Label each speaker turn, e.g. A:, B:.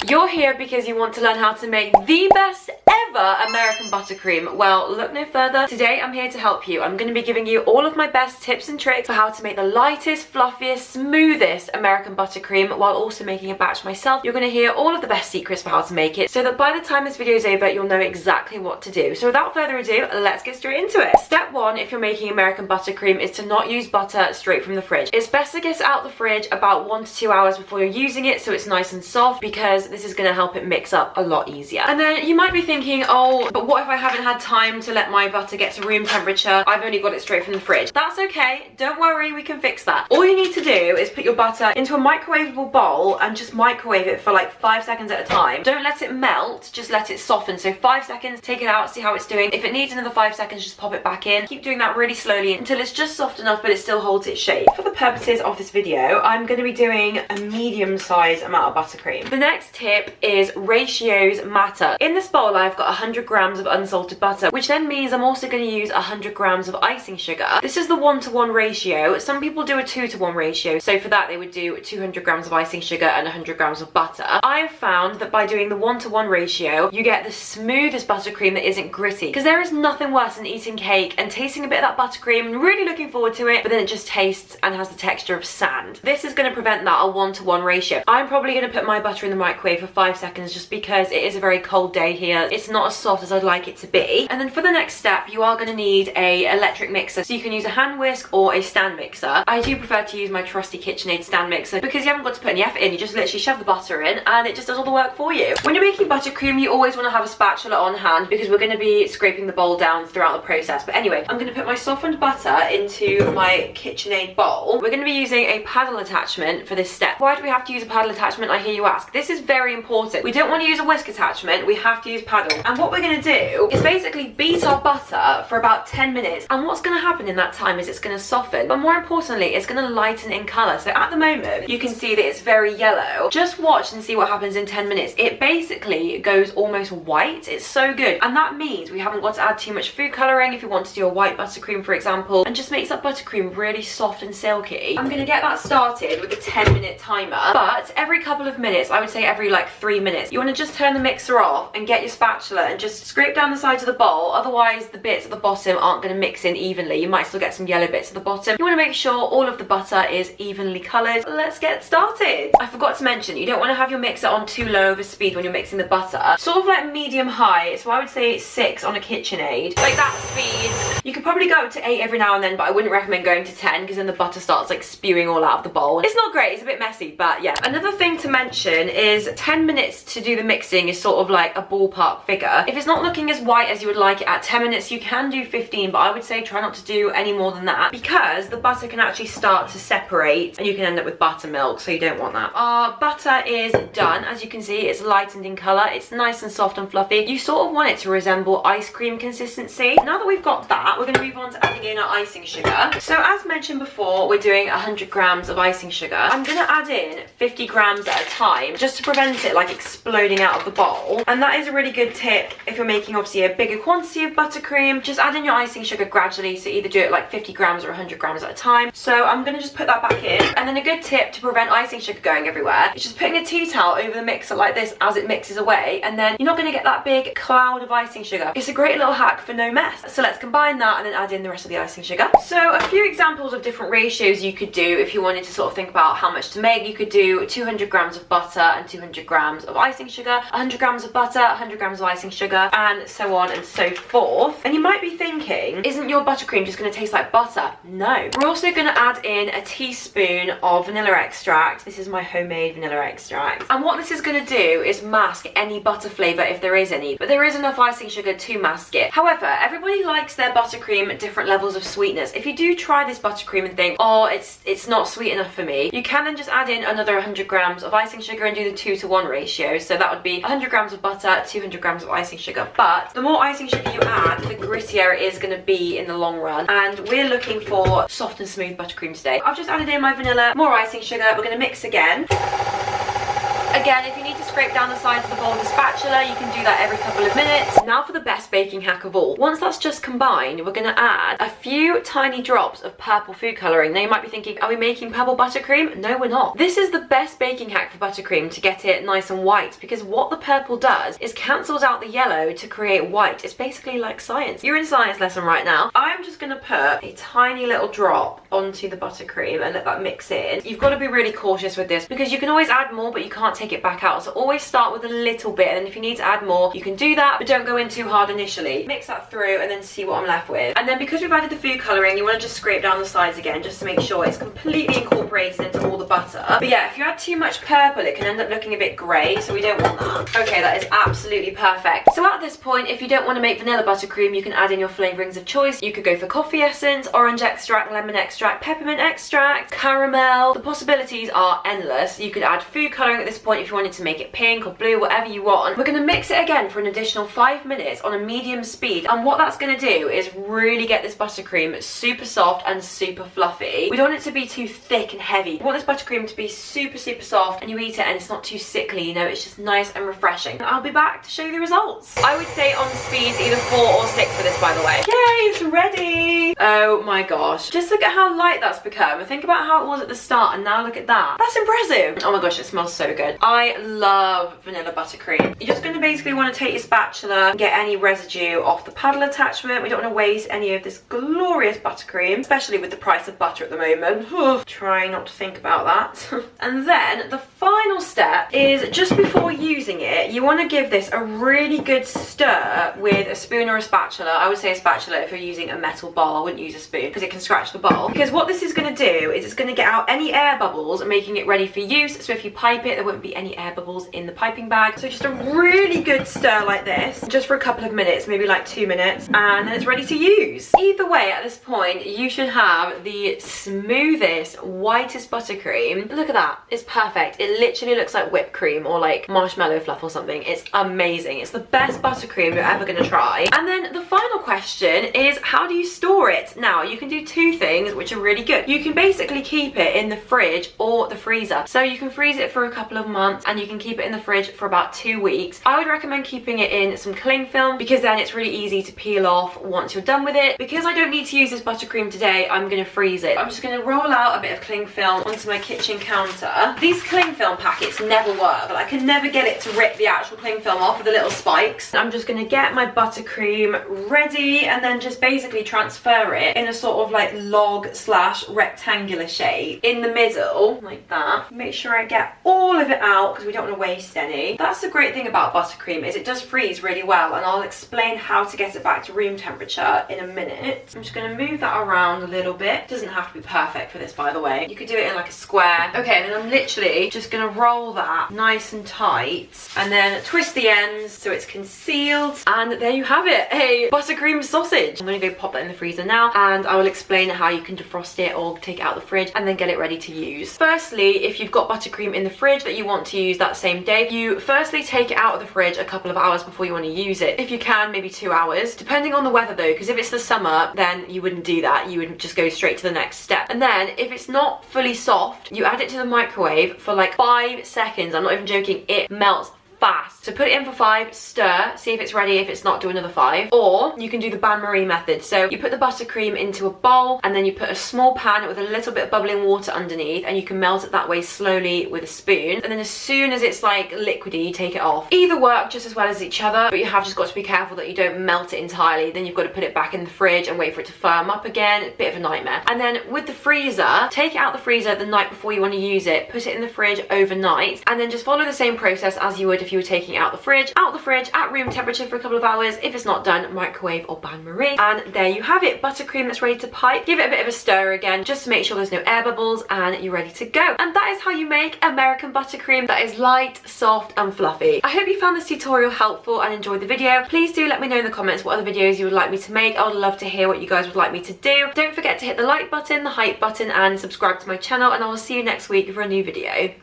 A: You're here because you want to learn how to make the best ever American buttercream. Well, look no further. Today I'm here to help you. I'm going to be giving you all of my best tips and tricks for how to make the lightest, fluffiest, smoothest American buttercream while also making a batch myself. You're going to hear all of the best secrets for how to make it so that by the time this video is over, you'll know exactly what to do. So without further ado, let's get straight into it. Step one, if you're making American buttercream, is to not use butter straight from the fridge. It's best to get it out the fridge about 1 to 2 hours before you're using it so it's nice and soft, because this is going to help it mix up a lot easier. And then you might be thinking, oh, but what if I haven't had time to let my butter get to room temperature? I've only got it straight from the fridge. That's okay, don't worry, we can fix that. All you need to do is put your butter into a microwavable bowl and just microwave it for like 5 seconds at a time. Don't let it melt, just let it soften. So 5 seconds, take it out, see how it's doing. If it needs another 5 seconds, just pop it back in. Keep doing that really slowly until it's just soft enough but it still holds its shape. For the purposes of this video, I'm going to be doing a medium-sized amount of buttercream. The next tip is ratios matter. In this bowl, I've got 100 grams of unsalted butter, which then means I'm also going to use 100 grams of icing sugar. This is the 1-to-1 ratio. Some people do a 2-to-1 ratio, so for that they would do 200 grams of icing sugar and 100 grams of butter. I've found that by doing the 1-to-1 ratio, you get the smoothest buttercream that isn't gritty, because there is nothing worse than eating cake and tasting a bit of that buttercream and really looking forward to it, but then it just tastes and has the texture of sand. This is going to prevent that, a 1-to-1 ratio. I'm probably going to put my butter in the microwave for 5 seconds just because it is a very cold day here. It's not as soft as I'd like it to be. And then for the next step, you are going to need a electric mixer. So you can use a hand whisk or a stand mixer. I do prefer to use my trusty KitchenAid stand mixer because you haven't got to put any effort in. You just literally shove the butter in and it just does all the work for you. When you're making buttercream, you always want to have a spatula on hand because we're going to be scraping the bowl down throughout the process. But anyway, I'm going to put my softened butter into my KitchenAid bowl. We're going to be using a paddle attachment for this step. Why do we have to use a paddle attachment, I hear you ask? This is very important. We don't want to use a whisk attachment, we have to use paddle. And what we're going to do is basically beat our butter for about 10 minutes. And what's going to happen in that time is it's going to soften, but more importantly, it's going to lighten in colour. So at the moment, you can see that it's very yellow. Just watch and see what happens in 10 minutes. It basically goes almost white. It's so good. And that means we haven't got to add too much food colouring if you want to do a white buttercream, for example, and just makes that buttercream really soft and silky. I'm going to get that started with a 10-minute timer, but every couple of minutes, I would say every like 3 minutes, you want to just turn the mixer off and get your spatula and just scrape down the sides of the bowl. Otherwise, the bits at the bottom aren't going to mix in evenly. You might still get some yellow bits at the bottom. You want to make sure all of the butter is evenly coloured. Let's get started. I forgot to mention, you don't want to have your mixer on too low of a speed when you're mixing the butter. Sort of like medium-high, so I would say 6 on a KitchenAid. Like that speed. You could probably go up to 8 every now and then, but I wouldn't recommend going to 10 because then the butter starts like spewing all out of the bowl. It's not great, it's a bit messy, but yeah. Another thing to mention is 10 minutes to do the mixing is sort of like a ballpark figure. If it's not looking as white as you would like it at 10 minutes, you can do 15, but I would say try not to do any more than that because the butter can actually start to separate and you can end up with buttermilk, so you don't want that. Our butter is done. As you can see, it's lightened in colour. It's nice and soft and fluffy. You sort of want it to resemble ice cream consistency. Now that we've got that, we're going to move on to adding in our icing sugar. So as mentioned before, we're doing 100 grams of icing sugar. I'm going to add in 50 grams at a time just to prevent it like exploding out of the bowl. And that is a really good tip if you're making obviously a bigger quantity of buttercream. Just add in your icing sugar gradually, so either do it like 50 grams or 100 grams at a time. So I'm going to just put that back in. And then a good tip to prevent icing sugar going everywhere is just putting a tea towel over the mixer like this as it mixes away, and then you're not going to get that big cloud of icing sugar. It's a great little hack for no mess. So let's combine that and then add in the rest of the icing sugar. So a few examples of different ratios you could do if you wanted to sort of think about how much to make. You could do 200 grams of butter and 200 grams of icing sugar, 100 grams of butter, 100 grams of icing sugar, and so on and so forth. And you might be thinking, isn't your buttercream just going to taste like butter? No. We're also going to add in a teaspoon of vanilla extract. This is my homemade vanilla extract. And what this is going to do is mask any butter flavour if there is any, but there is enough icing sugar to mask it. However, everybody likes their buttercream at different levels of sweetness. If you do try this buttercream and think, oh, it's not sweet enough for me, you can then just add in another 100 grams of icing sugar and do the 2-to-1 ratio. So that would be 100 grams of butter, 200 grams of icing sugar. But the more icing sugar you add, the grittier it is going to be in the long run. And we're looking for soft and smooth buttercream today. I've just added in my vanilla, more icing sugar. We're going to mix again. Again, if you need to scrape down the sides of the bowl with a spatula. You can do that every couple of minutes. Now for the best baking hack of all. Once that's just combined, we're going to add a few tiny drops of purple food colouring. Now you might be thinking, are we making purple buttercream? No, we're not. This is the best baking hack for buttercream to get it nice and white, because what the purple does is cancels out the yellow to create white. It's basically like science. You're in science lesson right now. I'm just going to put a tiny little drop onto the buttercream and let that mix in. You've got to be really cautious with this because you can always add more, but you can't take it back out. So always start with a little bit, and then if you need to add more, you can do that, but don't go in too hard initially. Mix that through and then see what I'm left with. And then because we've added the food colouring, you want to just scrape down the sides again just to make sure it's completely incorporated into all the butter. But yeah, if you add too much purple, it can end up looking a bit grey, so we don't want that. Okay, that is absolutely perfect. So at this point, if you don't want to make vanilla buttercream, you can add in your flavourings of choice. You could go for coffee essence, orange extract, lemon extract, peppermint extract, caramel. The possibilities are endless. You could add food colouring at this point if you wanted to make it pink or blue, whatever you want. We're going to mix it again for an additional 5 minutes on a medium speed, and what that's going to do is really get this buttercream super soft and super fluffy. We don't want it to be too thick and heavy. We want this buttercream to be super soft, and you eat it and it's not too sickly, you know, it's just nice and refreshing. I'll be back to show you the results. I would say on speed either 4 or 6 for this, by the way. Yay, it's ready. Oh my gosh, just look at how light that's become. Think about how it was at the start and now look at that. That's impressive. Oh my gosh, it smells so good. I love vanilla buttercream. You're just going to basically want to take your spatula and get any residue off the paddle attachment. We don't want to waste any of this glorious buttercream, especially with the price of butter at the moment. Try not to think about that. And then the final step is just before using it, you want to give this a really good stir with a spoon or a spatula. I would say a spatula if you're using a metal bowl. I wouldn't use a spoon because it can scratch the bowl. Because what this is going to do is it's going to get out any air bubbles, making it ready for use. So if you pipe it, there won't be any air bubbles in the piping bag. So just a really good stir like this, just for a couple of minutes, maybe like 2 minutes, and then it's ready to use. Either way, at this point, you should have the smoothest, whitest buttercream. Look at that. It's perfect. It literally looks like whipped cream or like marshmallow fluff or something. It's amazing. It's the best buttercream you're ever going to try. And then the final question is, how do you store it? Now, you can do 2 things which are really good. You can basically keep it in the fridge or the freezer. So you can freeze it for a couple of months and you can keep it in the fridge for about 2 weeks. I would recommend keeping it in some cling film because then it's really easy to peel off once you're done with it. Because I don't need to use this buttercream today, I'm going to freeze it. I'm just going to roll out a bit of cling film onto my kitchen counter. These cling film packets never work, but I can never get it to rip the actual cling film off with the little spikes. I'm just going to get my buttercream ready and then just basically transfer it in a sort of like log / rectangular shape in the middle like that. Make sure I get all of it out because we don't want to waste any. That's the great thing about buttercream, is it does freeze really well, and I'll explain how to get it back to room temperature in a minute. I'm just going to move that around a little bit. It doesn't have to be perfect for this, by the way. You could do it in like a square. Okay, and then I'm literally just going to roll that nice and tight and then twist the ends so it's concealed, and there you have it, a buttercream sausage. I'm going to go pop that in the freezer now, and I will explain how you can defrost it or take it out of the fridge and then get it ready to use. Firstly, if you've got buttercream in the fridge that you want to use that same day, you firstly take it out of the fridge a couple of hours before you want to use it. If you can, maybe 2 hours, depending on the weather though, because if it's the summer, then you wouldn't do that. You would just go straight to the next step. And then if it's not fully soft, you add it to the microwave for like 5 seconds. I'm not even joking, it melts fast. So put it in for 5, stir, see if it's ready. If it's not, do another 5. Or you can do the bain-marie method. So you put the buttercream into a bowl and then you put a small pan with a little bit of bubbling water underneath, and you can melt it that way slowly with a spoon. And then as soon as it's like liquidy, you take it off. Either work just as well as each other, but you have just got to be careful that you don't melt it entirely. Then you've got to put it back in the fridge and wait for it to firm up again. It's a bit of a nightmare. And then with the freezer, take it out the freezer the night before you want to use it, put it in the fridge overnight, and then just follow the same process as you would if you were taking it out the fridge at room temperature for a couple of hours. If it's not done, microwave or bain-marie. And there you have it, buttercream that's ready to pipe. Give it a bit of a stir again just to make sure there's no air bubbles, and you're ready to go. And that is how you make American buttercream that is light, soft and fluffy. I hope you found this tutorial helpful and enjoyed the video. Please do let me know in the comments what other videos you would like me to make. I would love to hear what you guys would like me to do. Don't forget to hit the like button, the hype button and subscribe to my channel, and I will see you next week for a new video.